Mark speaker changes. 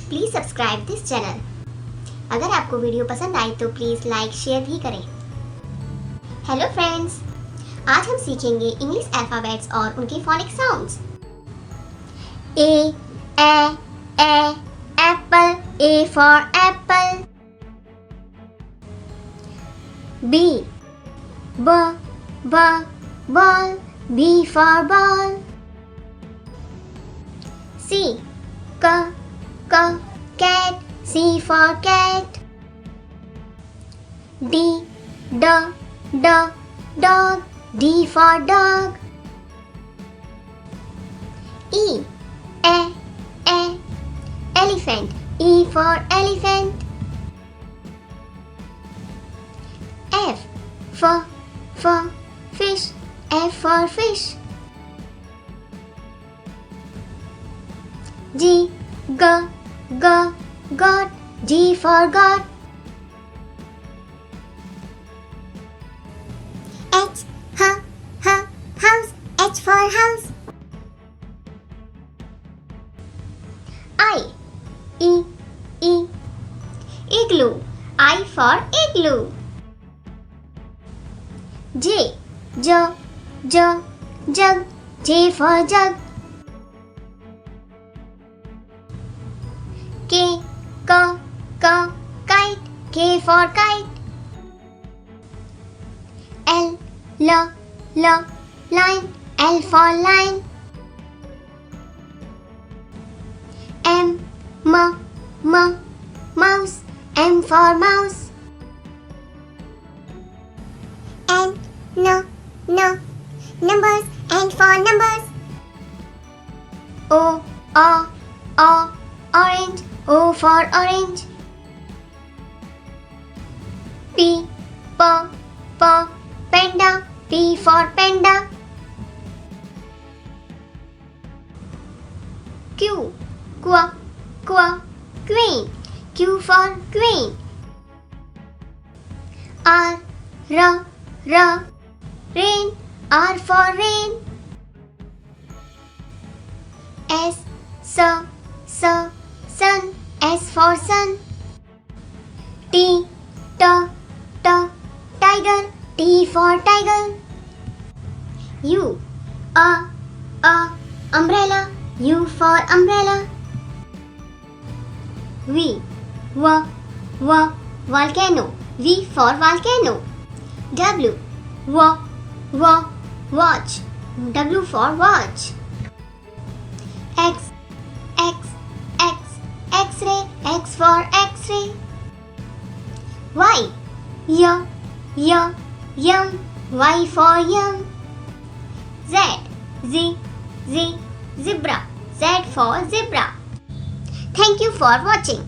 Speaker 1: Please subscribe this channel. अगर आपको video पसंद आई तो प्लीज लाइक शेयर भी करें। हेलो फ्रेंड्स, आज हम सीखेंगे इंग्लिश अल्फाबेट्स और उनके phonic sounds. A apple, A for apple. B ball, B for ball. C cat, C for cat. D dog, D for dog. E elephant, E for elephant. F fish, F for fish. G God, G for God. H house, H for house. I igloo, I for igloo. J jug, J for jug. K kite, K for kite. L lion, L for lion. M mouse, M for mouse. N numbers, N for numbers. O orange, O for orange. P panda, P for panda. Q queen, Q for queen. R rain, R for rain. S sun, S for sun. T tiger, T for tiger. U umbrella, U for umbrella. V volcano, V for volcano. W watch, W for watch. X X-ray, X for X-ray. Y yum, Y for yum. Z zebra, Z for zebra. Thank you for watching.